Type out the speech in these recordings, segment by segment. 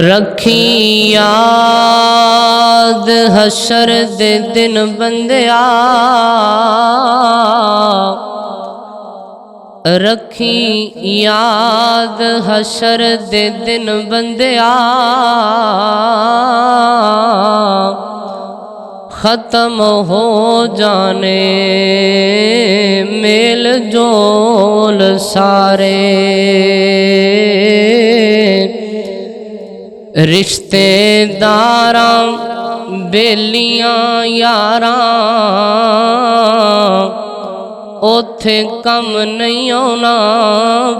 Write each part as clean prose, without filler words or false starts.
رکھی یاد حشر دے دن بندیا، رکھی یاد حشر دے دن بندیا، ختم ہو جانے میل جول سارے، رشتے داراں بیلیاں یاراں اوتھے کم نہیں آنا،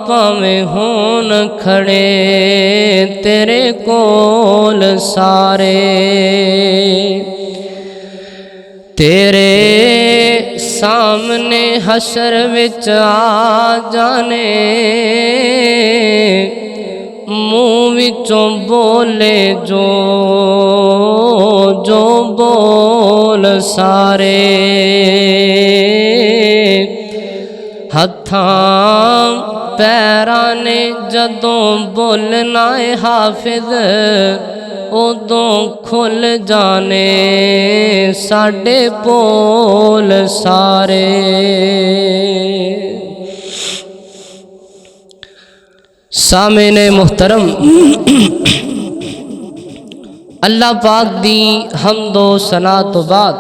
پاویں ہون کھڑے تیرے کول سارے، تیرے سامنے حشر وچ آ جانے، منہ وچوں بولے جو بول سارے، ہتھاں پیراں نے جدوں بولنا ہے حافظ، ادوں کھل جانے ساڈے پول سارے۔ سامعین محترم، اللہ پاک دی حمد و ثنا تو بعد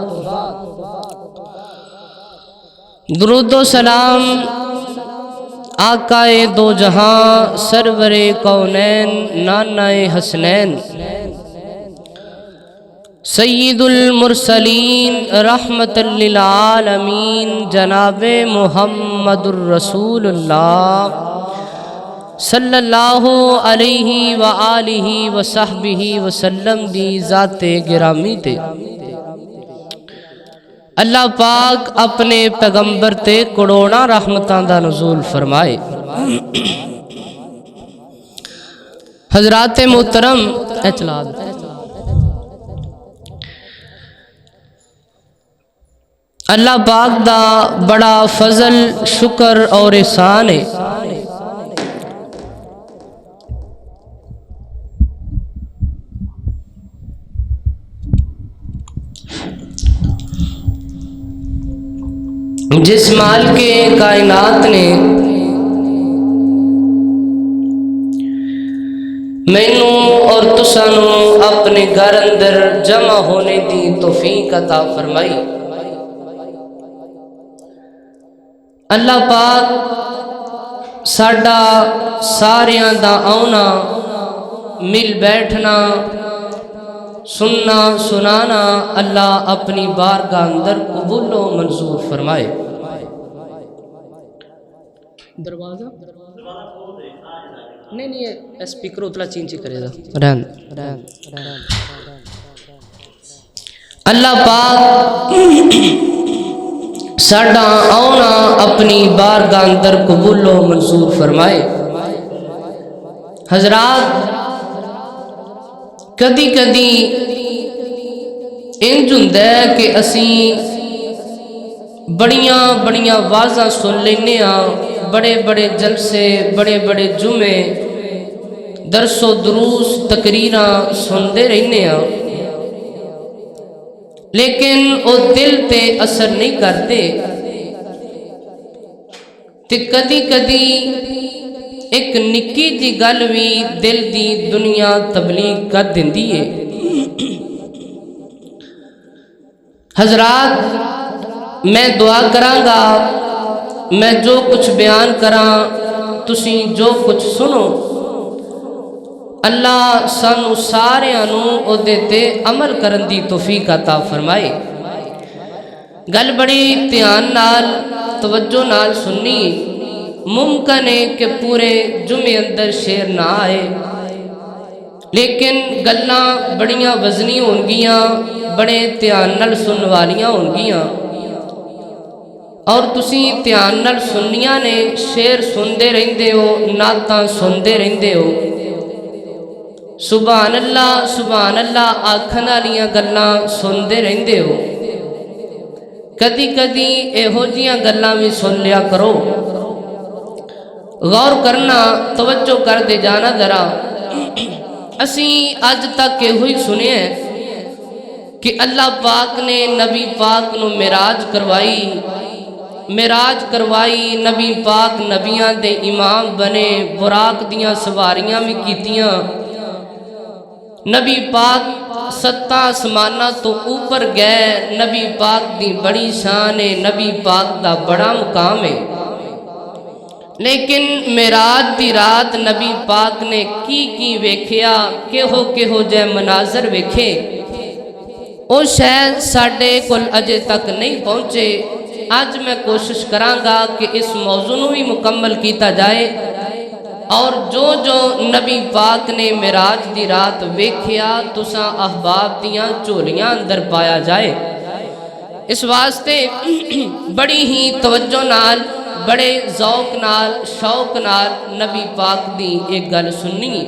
درود و سلام آقائے دو جہاں سرور کونین نانہ حسنین سید المرسلین رحمت للعالمین جناب محمد الرسول اللہ صلی اللہ علیہ وآلہ وصحبہ وسلم دی ذات گرامی تے اللہ پاک اپنے پیغمبر تے کروڑاں رحمتاں دا نزول فرمائے۔ حضرات محترم، اللہ پاک دا بڑا فضل شکر اور احسان ہے، جس مال کے کائنات نے مینوں اور تسانوں اپنے گھر اندر جمع ہونے دی توفیق عطا فرمائی۔ اللہ پاک ساڈا ساریاں دا آنا، مل بیٹھنا، سننا سنانا اللہ اپنی بارگاہ اندر قبول و منظور فرمائے۔ دروازہ نہیں اسپیکر اتلا چینچی کرے گا، اللہ پاک ساڈا آنا اپنی بارگاہ اندر قبول و منظور فرمائے۔ حضرات، کدی کدی انج ہوندا ہے کہ اسی بڑیاں واضح سن لینے ہاں، بڑے بڑے جلسے، بڑے بڑے جمعے، درس و دروس تقریراں سنتے رہنے ہاں، لیکن وہ دل تے اثر نہیں کرتے، تے کدی کدی ایک نکی جی گل بھی دل دی دنیا تبلیغ کر دیندی ہے۔ حضرات، میں دعا کراں گا، میں جو کچھ بیان کراں تسی جو کچھ سنو، اللہ سانو ساریاں نوں او دے تے عمل کرن دی توفیق عطا فرمائے۔ گل بڑی دھیان نال توجہ نال سننی، ممکن ہے کہ پورے جمعے اندر شعر نہ آئے، لیکن گلاں بڑیاں وزنی ہونگیاں، بڑے دھیان نال سنن والیاں ہونگیاں، اور تسی دھیان نال سننیاں نے، شعر سندے رہندے ہو، نعتاں سندے رہندے ہو، سبحان اللہ آکھن والیاں گلاں سندے رہندے ہو، کدی کدی ایہو جیاں گلاں بھی سن لیا کرو، غور کرنا، توجہ کر دے جانا ذرا۔ اسی اج تک یہ ہوئی سنے کہ اللہ پاک نے نبی پاک نو معراج کروائی نبی پاک نبیاں دے امام بنے، براق دیاں سواریاں بھی کیتیاں، نبی پاک ستاں آسماناں تو اوپر گئے، نبی پاک دی بڑی شان ہے، نبی پاک دا بڑا مقام ہے۔ لیکن معراج دی رات نبی پاک نے کی ویکھیا، کہو جے مناظر ویکھے، او شاید ساڈے کول اجے تک نہیں پہنچے۔ آج میں کوشش کرانگا کہ اس موضوع نو بھی مکمل کیتا جائے، اور جو نبی پاک نے معراج دی رات ویکھیا تساں احباب دیاں چولیاں اندر پایا جائے۔ اس واسطے بڑی ہی توجہ نال، بڑے ذوق نال، شوق نال نبی پاک دی ایک گل سننی۔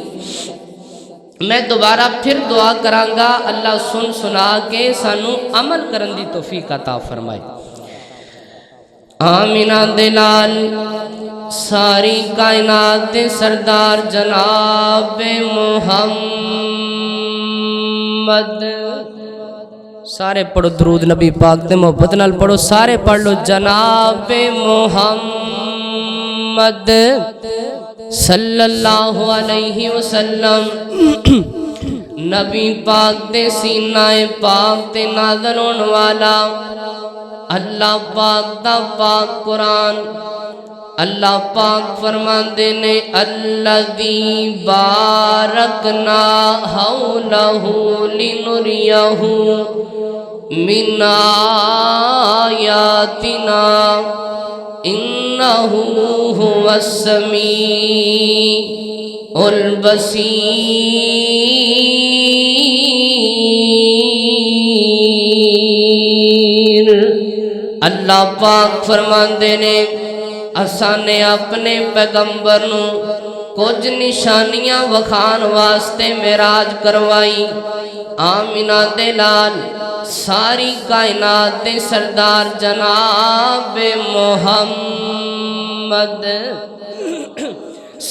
میں دوبارہ پھر دعا کرانگا اللہ سنا کے سانو عمل کرن دی توفیق عطا فرمائے۔ آمینہ دلال ساری کائنات دے سردار جناب محمد، سارے پڑھو درود نبی پاک دے محبت نال پڑھو، سارے پڑھ لو جناب محمد صلی اللہ علیہ وسلم۔ نبی پاک دے سینہ پاک تے نازل ہون والا اللہ پاک دا پاک قرآن، اللہ پاک فرماندے نے الذی بارکنا حولہ لنریہ من آیاتنا انہ هو السمیع البصیر۔ اللہ پاک فرماندے نے اساں نے اپنے پیغمبر نو کچھ نشانیاں وکھان واسطے معراج کروائی۔ آمینہ دے لال ساری کائنات دے سردار جناب محمد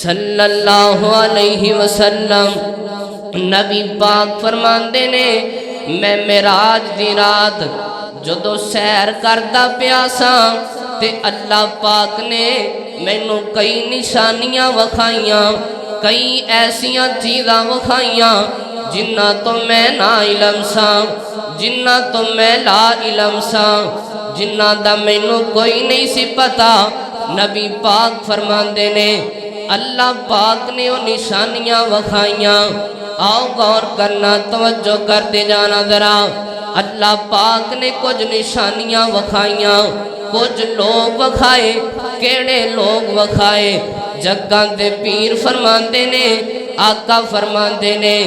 صلی اللہ علیہ وسلم۔ نبی پاک فرماندے نے میں معراج دی رات جدو سیر کردہ پیاساں تے اللہ پاک نے مینوں کئی نشانیاں وکھائیاں، کئی ایسیاں چیزاں وکھائیاں جنہ تو میں نا علم ساں، جنہ تو میں لا علم ساں، جنہ دا مینوں کوئی نہیں سی پتا۔ نبی پاک فرماندے نے اللہ پاک نے وہ نشانیاں وکھائیاں۔ آؤ غور کرنا، توجہ کرتے جانا ذرا۔ اللہ پاک نے کچھ نشانیاں وکھائیاں، کچھ لوگ وکھائے۔ کیڑے لوگ وکھائے؟ جگاں دے پیر فرماندے نے، آقا فرماندے نے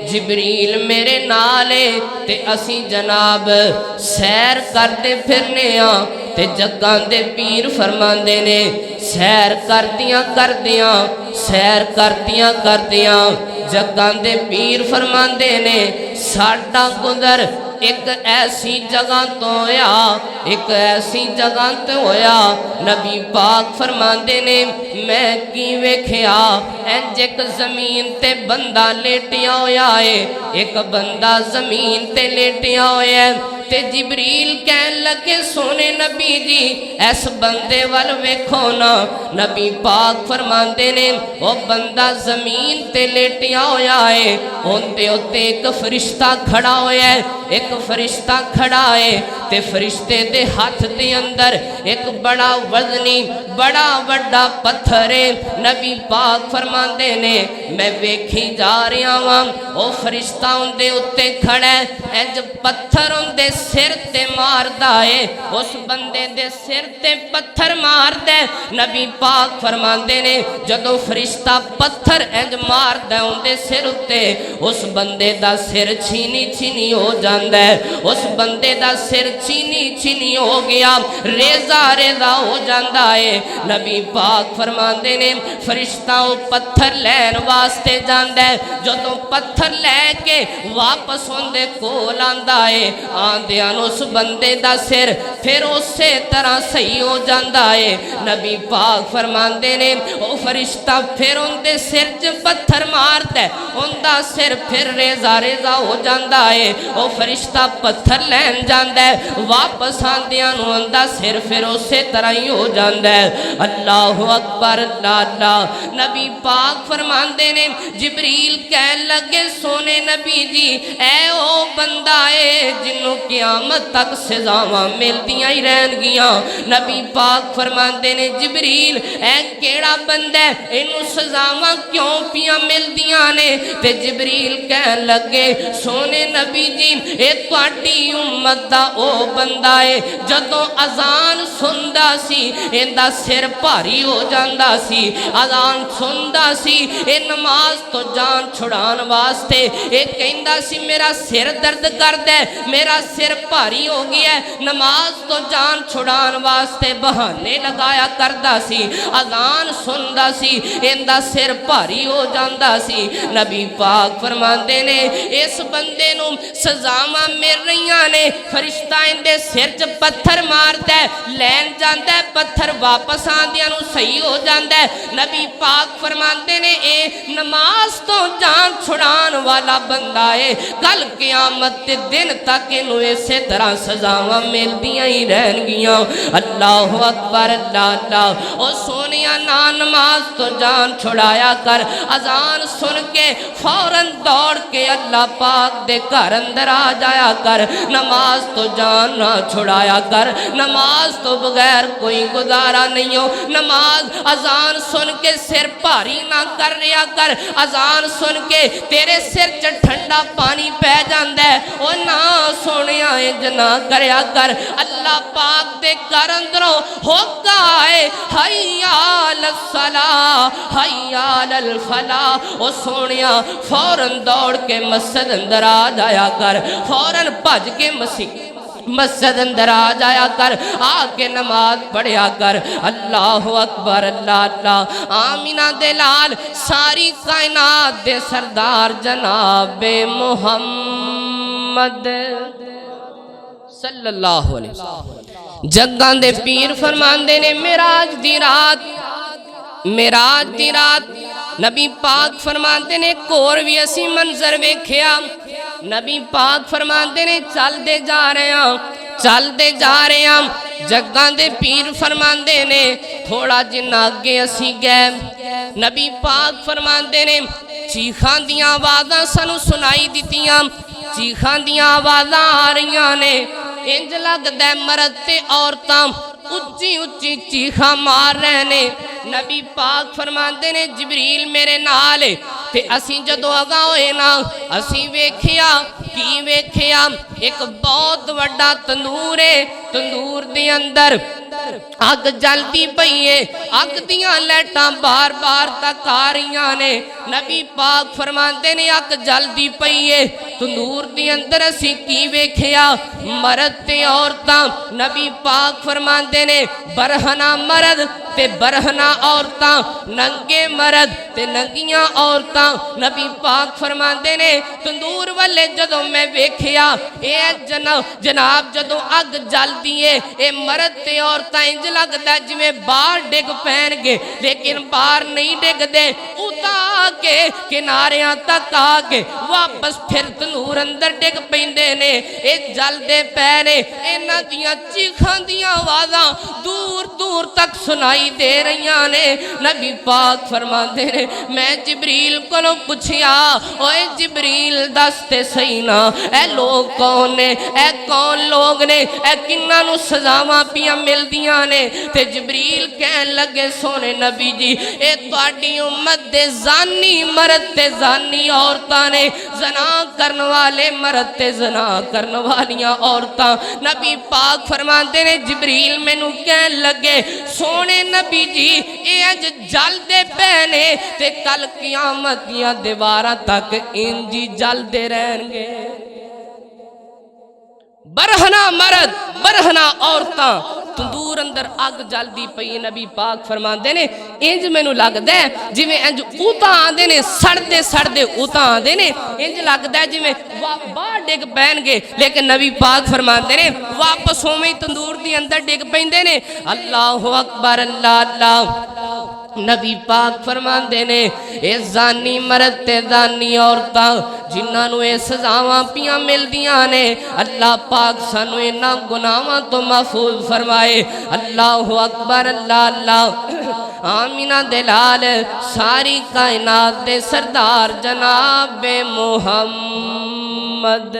جبریل میرے نالے تے اسی جناب سیر کرتے پھرنے ہاں، تے جگاں دے پیر فرماندے نے سیر کردیاں جگاں دے پیر فرماندے نے ساڈا گزر ایک ایسی جگہ تو ہویا، نبی پاک فرماندے نے میں کی ویکھیا انج ایک زمین تے بندہ لیٹیا ہویا ہے، ایک بندہ زمین تے لیٹیا ہویا ہے تے جبریل کہن لگے سونے نبی جی اس بندے وال ویکھو نا۔ نبی پاک فرماندے نے وہ بندہ زمین تے لیٹیا ہویا ہے، اندے اتے ایک فرشتہ کھڑا ہویا ہے، ایک فرشتہ کھڑا ہے تے فرشتے دے ہاتھ دے اندر ایک بڑا وزنی بڑا بڑا پتھر ہے۔ نبی پاک فرماندے نے میں ویکھی جا رہا ہوں او فرشتہ اندے اتے کھڑا ہے، انج پتھر اندے سر تے ماردا ہے، اس بندے دے سر تے پتھر ماردا ہے۔ نبی پاک فرماندے نے جدو فرشتہ پتھر انج ماردا ہے اندے سر اتے، اس بندے دا سر چھینی ہو جا جاندہ ہے، اس بندے دا سر چینی چینی ہو گیا، ریزہ ریزہ ہو جاندہ ہے۔ نبی پاک فرماندے نے فرشتہ پتھر لین واسطے جاندہ ہے، جو تو پتھر لے کے واپس ہوندے کول آندہ ہے، آندیاں اس بندے دا سر پھر اسی طرح صحیح ہو جاندہ ہے۔ نبی پاک فرماندے نے او فرشتہ پھر اندے سر چ پتھر مارتا ہے، اندہ سر پھر ریزہ ریزہ ہو جاندہ ہے۔ او فرشتہ پتھر لین جاندہ ہے، واپس آندیاں نو اندہ سر پھر اسی طرح ہی ہو جاندہ ہے۔ اللہ اکبر اللہ اللہ۔ نبی پاک فرماندے نے جبریل کہن لگے سونے نبی جی اے او بندہ ہے جنہوں قیامت تک سزاواں ملدیاں ہی رہن گیاں۔ نبی پاک فرماندے نے جبریل اے کیڑا بندہ ہے انہوں سزاواں کیوں پیاں ملدیاں نے؟ تے جبریل کہن لگے سونے نبی جی اے تواڈی امت دا او بندہ ہے جدوں اذان سندا سی اندہ سر بھاری ہو جاندہ سی، اذان سندا سی اے نماز تو جان چھڑان واسطے اے کہندہ سی میرا سر درد کرد ہے، میرا سر بھاری ہو گیا ہے، نماز تو جان چھڑان واسطے بہانے لگایا کردہ سی، اذان سندا سی اندہ سر بھاری ہو جاندہ سی۔ نبی پاک فرماندے نے اس بندے نو سزاواں مل رہیاں نے، فرشتہ اندے سر چ پتھر مارتا ہے، لین جاندہ ہے پتھر واپس آندیاں نو صحیح ہو جاندہ ہے۔ نبی پاک فرماندے نے اے نماز تو جان چھڑان والا بندہ ہے، کل قیامت دن تک انہوں اسی طرح سزاواں مل دیاں ہی رہن گیاں۔ اللہ اکبر اللہ اللہ۔ او سونیا نا نماز تو جان چھڑایا کر، اذان سن کے فوراً دوڑ کے اللہ پاک دے گھر اندر آ جایا کر، نماز تو جان نہ چھڑایا کر، نماز تو بغیر کوئی گزارا نہیں ہو، نماز اذان سن کے سر بھاری نہ کر رہا کر، اذان سن کے تیرے سر چ ٹھنڈا پانی پہ جاندہ ہے او نہ سونے انج نہ کریا کر۔ اللہ پاک دے گھر اندروں ہوگا ہے حی علی الصلاۃ حی علی الفلاح، او سونیا فوراً دوڑ کے مسجد اندر آ جایا کر، فوراً بھج کے مسجد اندر آ جایا کر، آکے نماز پڑھیا کر۔ اللہ اکبر اللہ اللہ۔ آمینہ دلال ساری کائنات دے سردار جناب محمد صلی اللہ علیہ وسلم جگاں دے پیر فرماندے نے معراج دی رات نبی پاک فرماندے نے کور بھی اسی منظر ویکھیا، نبی پاک فرماندے نے چل دے جا رہے ہیں، جگاں دے پیر فرماندے نے تھوڑا جنا آگے اسی گئے، نبی پاک فرماندے نے چیخاں دیاں آوازاں سانو سنائی دیتیاں، چیخاں دیاں آوازاں آ رہیاں نے، انج لگدا ہے مرد تے عورتاں اچھی اچھی چیخاں مار رہے نے۔ نبی پاک فرماندے نے جبریل میرے نالے تے اسی جدو آگا ہوئے نا اسی ویکھیا کی ویکھیا ایک بہت وڈا تندور ہے، تندور دے اندر اگ جلدی پئیے، اگ دیاں لیٹاں بار بار تک آ رہیاں نے۔ نبی پاک فرماندے نے اگ جلدی پئیے، تندور دے اندر اسی کی ویکھیا مرد تے عورتاں، نبی پاک فرماندے نے برہنہ مرد تے برہنہ عورتاں، ننگے مرد تے ننگیاں عورتاں۔ نبی پاک فرماندے نے تندور والے جدوں میں ویکھیا اے جناب جدوں اگ جل دیئے اے مرد تے عورتاں انج لگدا جویں باہر ڈگ پین گے، لیکن باہر نہیں ڈگ دے، اتا کے کناریاں تک آگے واپس پھر تندور اندر ڈگ پیندے نے، اے جل دے پینے، اینا دیاں چیخاں دیاں آوازاں دور دور تک سنائی دے رہیاں نے۔ نبی پاک فرماندے نے میں جبریل کو پوچھیا اوے جبریل دستے صحیح نا اے لوگ کون نے، اے کون لوگ نے، اے کناں نو سزاواں پیاں مل دیاں نے؟ تے جبریل کہن لگے سونے نبی جی اے تواڈی امت دے زانی مرد تے زانی عورتاں نے، زنا کرن والے مرد تے زنا کرن والیاں عورتاں۔ نبی پاک فرماندے نے جبریل مینوں کہن لگے سونے نبی جی اے اج جل دے پینے تے کل قیامت دیاں دیواراں تک انجی جل دے رہن گے۔ برہنا مرد برہنا عورتاں تندور اندر اگ جلدی پئی نبی پاک فرماندے نے انج مینوں لگدا ہے جویں انج اوتاں آندے نے سڑدے سڑدے اوتاں آندے نے انج لگدا ہے جویں باہر ڈگ پین گے لیکن نبی پاک فرماندے نے واپس ہوویں تندور دی اندر ڈگ پیندے نے اللہ اکبر اللہ اللہ نبی پاک فرماندے نے اے زانی مرد تے زانی عورتاں جنہاں نو اے سزاواں پیاں ملدیاں نے اللہ پاک سانو انہاں گناہاں تو محفوظ فرمائے اللہ اکبر اللہ اللہ آمینہ دلال ساری کائنات دے سردار جناب محمد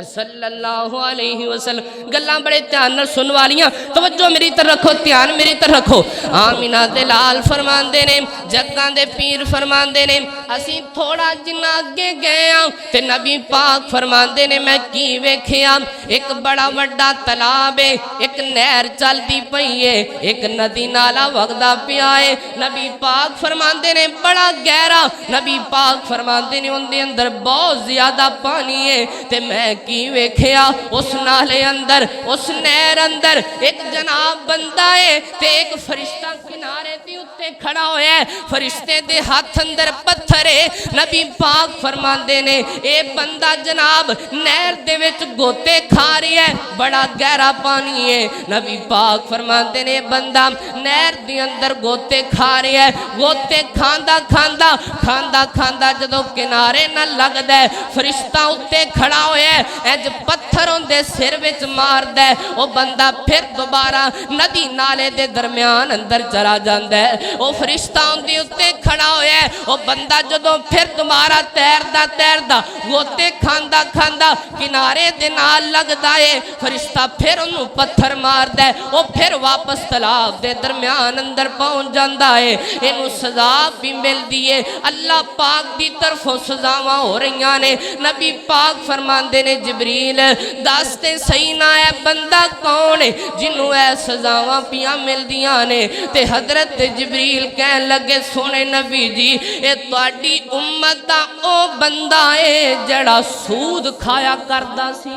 صلی اللہ علیہ وسلم گلاں بڑے دھیان نال سن والیاں توجہ میری طرف رکھو دھیان میری طرف رکھو آمینہ دلال فرماندے نے جگاں دے پیر فرماندے نے اسی تھوڑا جنہ اگے گئے ہاں تے نبی پاک فرماندے نے میں کی ویکھیا ایک بڑا وڈا تالاب ہے ایک نہر چلدی پئی ہے ایک ندی نالا وگدا پیا ہے نبی پاک فرماندے نے بڑا گہرا نبی پاک فرماندے نے ان دے اندر بہت زیادہ پانی ہے تے میں کی ویکھیا اس نالے اندر اس نہر اندر ایک جناب بندہ ہے تے ایک فرشتہ کنارے تے اتے کھڑا ہویا ہے فرشتے دے ہاتھ اندر پتھر ہے نبی پاک فرماندے نے اے بندہ جناب نہر دے وچ گوتے کھا رہی ہے بڑا گہرا پانی ہے نبی پاک فرماندے نے بندہ نہر دے اندر گوتے کھا رہی ہے گوتے کھاندا کھاندا کھاندا کھاندا جدوں کنارے نہ لگدا ہے فرشتہ اتے کھڑا ہویا ہے اج پتھر اندے سر وچ مار دے او بندہ پھر دوبارہ ندی نالے دے درمیان اندر چلا جاندا ہے او فرشتہ اندے اتے کھڑا ہویا ہے او بندہ جدوں پھر دوبارہ تیردا تیردا گوتے کھاندا کھاندا کنارے دے نال لگدا ہے فرشتہ پھر انہوں پتھر مار دے او پھر واپس تالاب دے درمیان اندر پہنچ جاندا ہے انہوں سزا بھی مل دیئے اللہ پاک دی طرفوں سزاواں ہو رہیاں نے نبی پاک فرماندے نے جبریل داستے صحیح نہ ہے بندہ کون ہے جنہوں اے سزاواں پیاں مل دیاں نے تے حضرت جبریل کہن لگے سونے نبی جی اے تواڈی امت دا او بندہ ہے جڑا سود کھایا کردا سی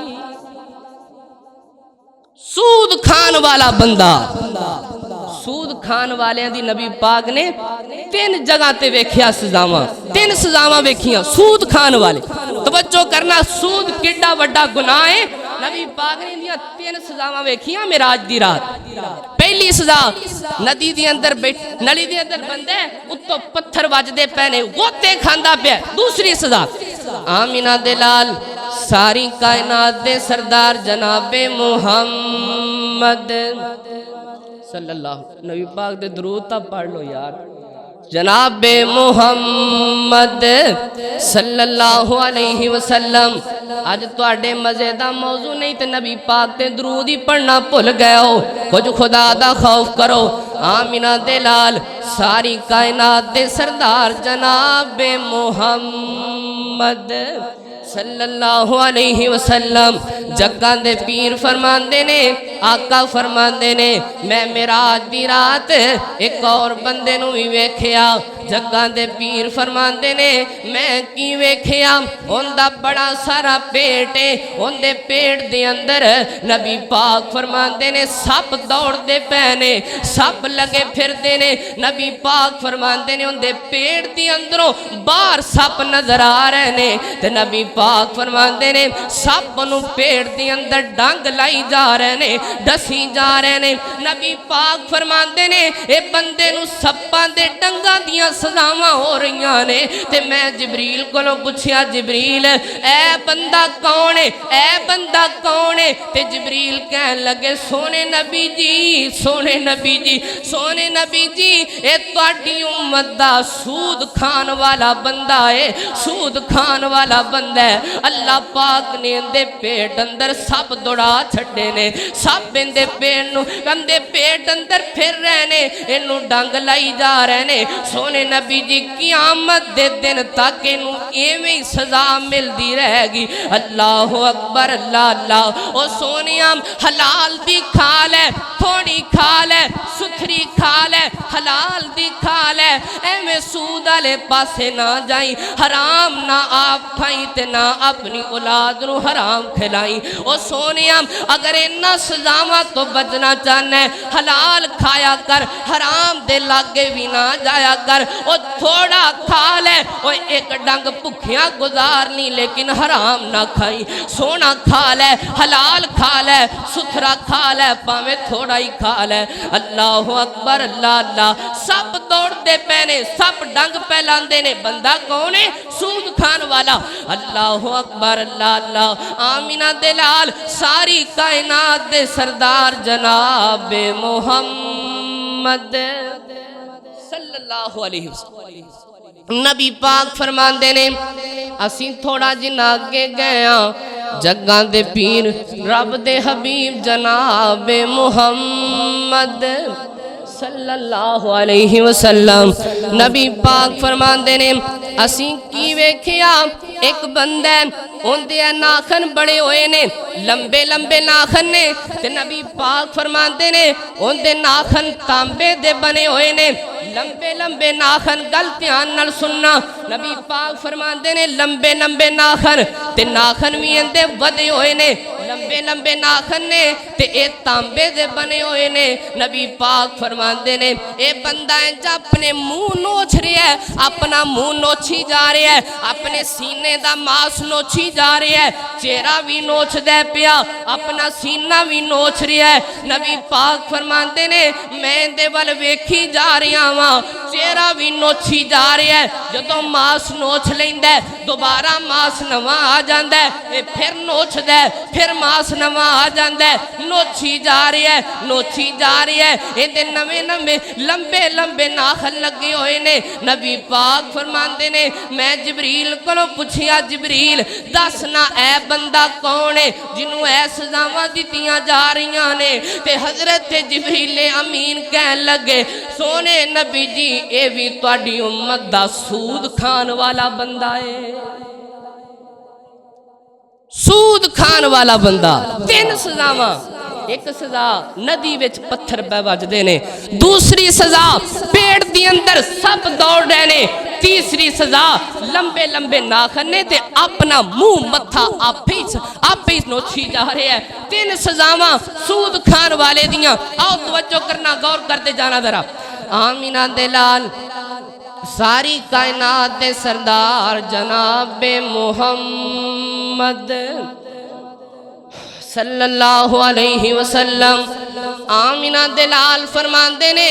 سود کھان والا بندہ سود کھان والیاں دی نبی پاک نے تین جگہ تے ویکھیا سزاواں تین سزاواں ویکھیاں سود کھان والے توجہ کرنا سود کڈا وڈا گناہ ہے نبی پاک نے دیاں تین سزاواں ویکھیاں معراج دی رات پہلی سزا ندی دی اندر نلی دی اندر بندے اتوں پتھر وجدے پینے غوطے کھاندا پیا دوسری سزا آمینہ دلال ساری کائنات دے سردار جناب محمد صلی اللہ نبی پاک دے درود تا پڑھ لو یار جناب محمد صلی اللہ علیہ وسلم آج تواڈے مزے دا موضوع نہیں تے نبی پاک تے درود ہی پڑھنا بھول گئے ہو کچھ خدا دا خوف کرو آمینہ دلال ساری کائنات دے سردار جناب محمد صلی اللہ علیہ وسلم جگاں دے پیر فرماندے نے آقا فرماندے نے میں معراج دی رات ایک اور بندے نو بھی ویکھیا جگاں دے پیر فرماندے نے میں کی ویکھیا اوندا بڑا سارا پیٹ ہے اوندے پیٹ دے اندر نبی پاک فرماندے نے سپ دوڑ دے پینے سپ لگے پھر دے نے نبی پاک فرماندے نے اوندے پیٹ دی اندروں باہر سپ نظر آ رہے نے تے نبی پاک فرماندے نے سپ نو پیٹ دی اندر ڈنگ لائی جا رہے نے دسی جا رہے نے نبی پاک فرماندے نے اے بندے نو سپاں دے ڈنگاں دیاں سزاواں ہو رہیاں نے تے میں جبریل کولوں پوچھیا جبریل اے بندہ کون ہے اے بندہ کون ہے تے جبریل کہن لگے سونے نبی جی سونے نبی جی سونے نبی جی اے تواڈی امت دا سود کھان والا بندہ ہے سود کھان والا بندہ ہے اللہ پاک نے اندے پیٹ اندر سب دوڑا چھڑے نے سب اندے پیٹ نو اندے پیٹ اندر پھر رہنے انہوں ڈنگ لائی جا رہنے سونے نبی جی قیامت دے دن تک انہوں ایویں سزا مل دی رہے گی اللہ اکبر اللہ اللہ او سونیام حلال دی کھال ہے تھوڑی کھا لے ستھری کھا لے حلال دی کھا لے ایویں سود والے پاسے نہ جائیں حرام نہ آپ کھائیں تے نہ اپنی اولاد نو حرام کھلائیں او سونیام اگر انہاں سزاواں تو بچنا چاہنا ہے حلال کھایا کر حرام دے لاگے بھی نہ جایا کر او تھوڑا کھا لے او ایک ڈنگ بھکھیاں گزارنی لیکن حرام نہ کھائیں سونا کھا لے حلال کھا لے ستھرا کھا لے پاویں تھوڑا ہی کھا لے اللہ اکبر اللہ اللہ سب دوڑ دے پینے سب ڈنگ پہلاندے نے بندہ کون ہے سود کھان والا اللہ اکبر اللہ اللہ آمینہ دلال ساری کائنات دے سردار جناب محمد صلی اللہ علیہ وسلم نبی پاک فرماندے نے اسی تھوڑا جنا آگے گیا جگاں دے پیر رب دے حبیب جناب محمد صلی اللہ علیہ وسلم نبی پاک فرماندے نے اسی کی ویکھیا ایک بندہ ان دے ناخن بڑے ہوئے نے لمبے لمبے ناخن نے تے نبی پاک فرماندے نے ان دے ناخن تانبے دے بنے ہوئے نے لمبے لمبے ناخن گل دھیان نال سننا نبی پاک فرماندے نے لمبے لمبے ناخن تے ناخن بھی اندے ودے ہوئے نے لمبے لمبے ناخن نے تے اے تانبے دے بنے ہوئے نے نبی پاک فرماندے نے اے بندہ جا اپنے منہ نوچ رہا ہے اپنا منہ نوچی جا رہا ہے اپنے سینے دا ماس نوچی جا رہا ہے چہرہ بھی نوچ دے پیا اپنا سینہ بھی نوچ رہا ہے نبی پاک فرماندے نے میں دے ول ویکھی جا رہا ہاں چہرہ بھی نوچی جا رہا ہے جدوں ماس نوچ لیندا ہے دوبارہ ماس نواں آ جاندا ہے اے پھر نوچ دے پھر ماس نواں آ جاندا ہے نوچی جا رہا ہے نوچی جا رہی ہے اے دے نویں نویں لمبے لمبے ناخن لگے ہوئے نے نبی پاک فرماندے نے میں جبریل کولوں پوچھیا جبریل دسنا اے بندہ کون ہے جنوں اے سزاواں دتیاں جا رہیاں نے تے حضرت جبریل امین کہن لگے سونے نبی جی اے بھی تہاڈی امت دا سود کھان والا بندہ ہے سود کھان والا بندہ تین سزاواں ایک سزا ندی وچ پتھر پہ وجدے نے دوسری سزا پیڑ دی اندر سب دوڑ رہے نے تیسری سزا لمبے لمبے ناخن نے تے اپنا منہ متھا آپ ہی نوچی جا رہے ہیں تین سزاواں سود کھان والے دیاں آؤ توجہ کرنا غور کرتے جانا ذرا آمینہ دلال ساری کائنات دے سردار جناب محمد صلی اللہ علیہ وسلم آمینہ دلال فرماندے نے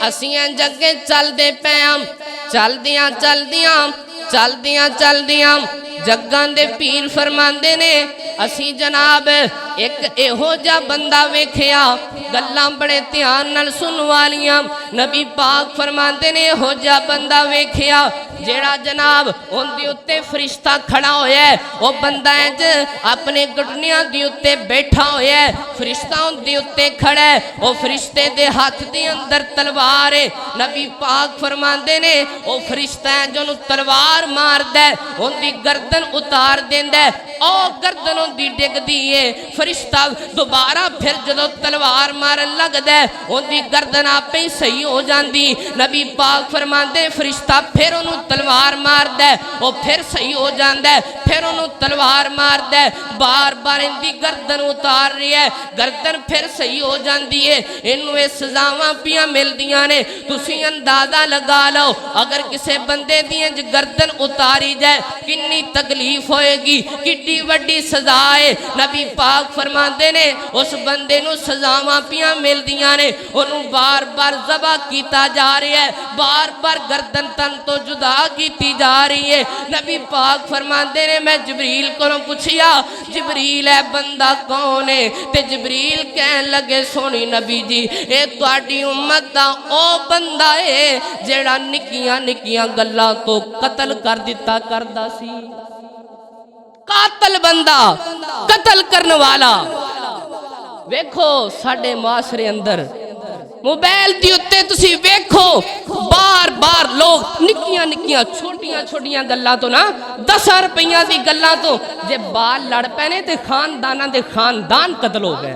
اسیاں جگے چل دے پیام چل دیاں جگاں دے پیر فرماندے نے اسی جناب ایک ایہو جا بندہ ویکھیا گلاں بڑے دھیان نال سن والیاں نبی پاک فرماندے نے ایہو جا بندہ ویکھیا جیڑا جناب ان دی اتے فرشتہ کھڑا ہویا ہے وہ بندہ ہے اپنے گھٹنیاں دی اتے بیٹھا ہویا ہے فرشتہ ان دی اتے کھڑا ہے وہ فرشتے دے ہاتھ دی اندر تلوار ہے نبی پاک فرماندے نے وہ فرشتہ ہے جو انہوں تلوار مار دے ان دی گردن اتار دین دے او گردن ان دی ڈگ دیئے فرشتہ دوبارہ پھر جدو تلوار مارن لگ دے ان دی گردن آپ ہی صحیح ہو جان دی نبی پاک فرماندے فرشتہ پھر انہوں تلوار مار دے وہ پھر صحیح ہو جان دے پھر انہوں تلوار مار دے بار بار ان دی گردن اتار رہی ہے گردن پھر صحیح ہو جان دیئے انہوں اس سزاواں پیاں مل دیاں نے تسی اندازہ لگا لو اگر کسے بندے دیئے گردن اتاری جائے کنی تکلیف ہوئے گی کٹی وڈی سزائے نبی پاک فرماندے نے اس بندے نو سزاواں پیاں مل دیاں نے انہوں بار بار ذبح کیتا جا رہی ہے بار بار گردن تن تو جدا کیتی جا رہی ہے نبی پاک فرماندے نے میں جبریل کو پوچھیا جبریل ہے بندہ کون ہے تے جبریل کہن لگے سونی نبی جی اے تواڈی امت دا او بندہ ہے جیڑا نکیاں نکیاں گلاں تو قتل کر دیتا کردا سی قاتل بندہ قتل کرنے والا ویکھو ساڈے معاشرے اندر موبائل دی اتے تسی ویکھو بار بار لوگ نکیاں نکیاں چھوٹیاں چھوٹیاں گلاں تو نا 10 روپیاں دی گلاں تو جے بال لڑ پینے تے خانداناں دے خاندان قتل ہو گئے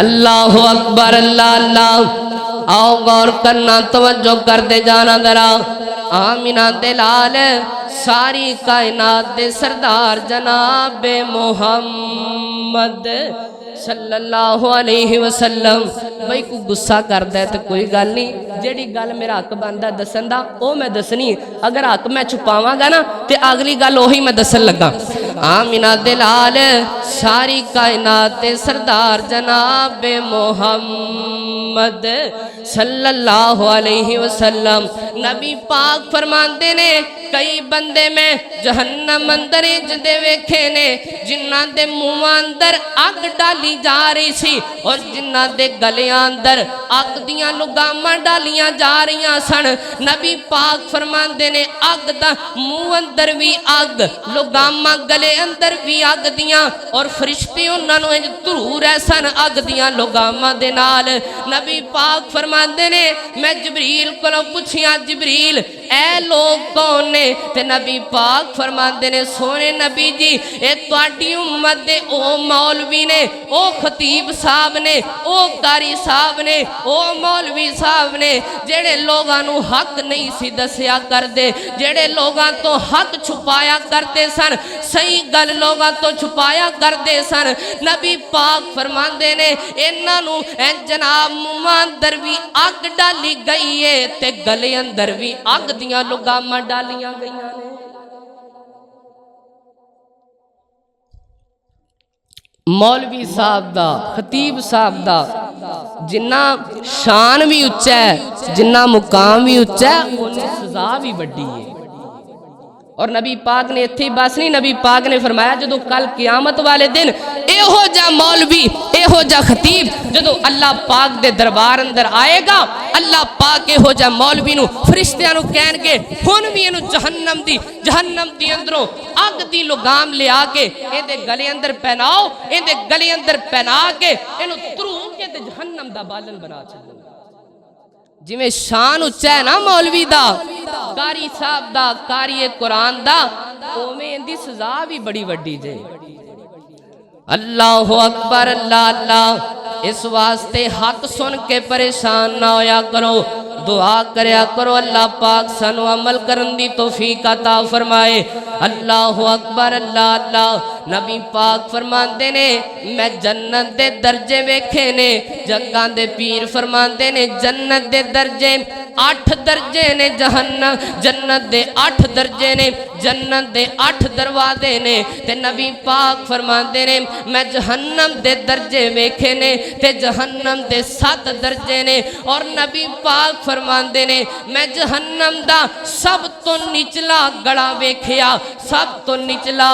اللہ اکبر اللہ اللہ۔ آؤ غور کرنا، توجہ کر دے جانا ذرا۔ آمینہ دے لال ساری کائنات دے سردار جناب محمد صلی اللہ علیہ وسلم۔ بھائی کو گسا کر دے تو کوئی گل نہیں، جیڑی گل میرا حق بندا دسن دا او میں دسنی، اگر حق میں چھپاواں گا نا تے اگلی گل وہی میں دسن لگا۔ آمینہ دے لال ساری کائنات دے سردار جناب محمد صلی اللہ علیہ وسلم۔ نبی پاک فرماندے نے کئی بندے میں جہنم اندر جدے ویکھے نے جنہاں دے منہ اندر اگ ڈالی جا رہی سی اور جنہاں دے گلے اندر اگ دیاں لگاماں ڈالیاں جا رہیاں سن۔ نبی پاک فرماندے نے اگ دا منہ اندر بھی اگ، لگاماں گلے اندر بھی اگ دیاں، اور فرشتے انہاں نوں ضرور سن اگ دیاں لگاماں دے نال۔ نبی پاک فرماندے نے میں جبریل کولوں پوچھیا جبریل اے لوگ کون نے؟ تے نبی پاک فرماندے نے سونے نبی جی اے تواڈی امت دے او مولوی نے، او خطیب صاحب نے، او قاری صاحب نے، او مولوی صاحب نے جڑے لوگاں نو حق نہیں سی دسیا کر دے، جڑے لوگاں تو حق چھپایا کرتے سن، صحیح گل لوگاں تو چھپایا کرتے سن۔ نبی پاک فرماندے نے انہاں نو اے جناب منہ اندر بھی اگ ڈالی گئی ہے تے گلے اندر بھی اگ دیاں لگاماں ڈالیاں گئیاں نے۔ مولوی صاحب دا، خطیب صاحب دا جنہ شان بھی اچھا ہے، جنہ مقام بھی اچھا ہے، انہیں سزا بھی بڑی ہے۔ اور نبی پاک نے اتھی بس نہیں، نبی پاک نے فرمایا جدو کل قیامت والے دن اے ہو جا مولوی، اے ہو جا خطیب جدو اللہ پاک دے دربار اندر آئے گا، اللہ پاک اے ہو جا مولوی نو فرشتیاں نو کہن گے ہن بھی انو جہنم دی اندروں اگ دی لگام لے آکے اے دے گلے اندر پہناؤ، اے دے گلے اندر پہنا کے انو ترو کے تے جہنم دا بالن بنا چھڑو۔ جی میں شان اچھا ہے نا مولوی دا، قاری صاحب دا، قاری قرآن دا، او میں اندی سزا بھی بڑی وڈی جے۔ اللہ اکبر اللہ اللہ۔ اس واسطے حق سن کے پریشان نہ ہویا کرو، دعا کریا کرو اللہ پاک سانو عمل کرن دی توفیق عطا فرمائے۔ اللہ اکبر اللہ اللہ۔ نبی پاک فرماندے نے میں جنت دے درجے ویکھے نے، جگاں دے پیر فرماندے نے جنت دے درجے 8 درجے نے، جنت دے 8 درجے نے، جنت دے 8 دروازے نے، تے نبی پاک فرماندے نے میں جہنم دے درجے ویکھے نے تے جہنم دے 7 درجے نے، اور نبی پاک فرماندے نے میں جہنم دا سب تو نچلا گڑا ویکھیا، سب تو نچلا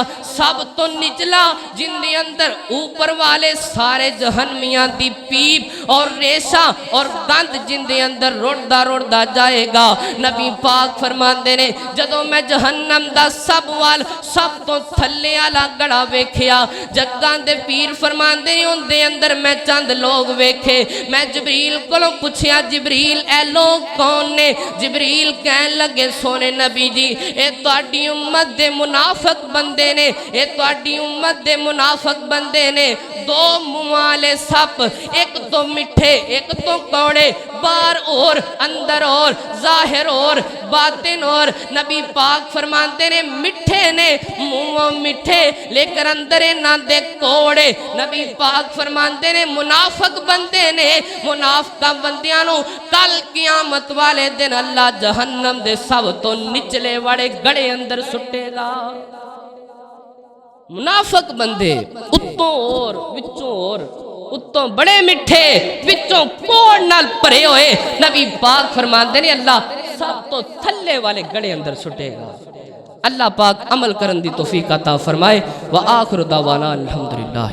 جن دے اندر اوپر والے سارے جہنمیاں دی پیپ اور ریشہ اور گند جن دے اندر روڑدا جائے گا۔ نبی پاک فرماندے نے جدوں میں جہنم دا سب تو تھلے والا گڑا ویکھیا، جگاں دے پیر فرماندے نے ان دے اندر میں چند لوگ ویکھے۔ میں جبریل کولوں پوچھیا جبریل اے لوگ کون نے؟ جبریل کہن لگے سونے نبی جی اے تواڈی امت دے منافق بندے نے، اے تواڈی امت دے منافق بندے نے، 2 منہ والے سپ، ایک تو مٹھے ایک تو کوڑے، باہر اور اندر اور ظاہر اور باطن اور۔ نبی پاک فرماتے نے مٹھے نے، منہ مٹھے لیکن اندر نہ دے کوڑے۔ نبی پاک فرماتے نے منافق بندے نے، منافقہ بندیاں نو کل قیامت والے دن اللہ جہنم دے سب تو نچلے وڑے گڑے اندر سٹے گا۔ منافق بندے اتوں اور وچوں اور، اتوں بڑے مٹھے وچوں کوڑ نال پرے ہوئے، نبی پاک فرماندے نے اللہ سب تو تھلے والے گڑے اندر سٹے گا۔ اللہ پاک عمل کرن دی توفیق عطا فرمائے۔ وآخر دعوانا الحمدللہ۔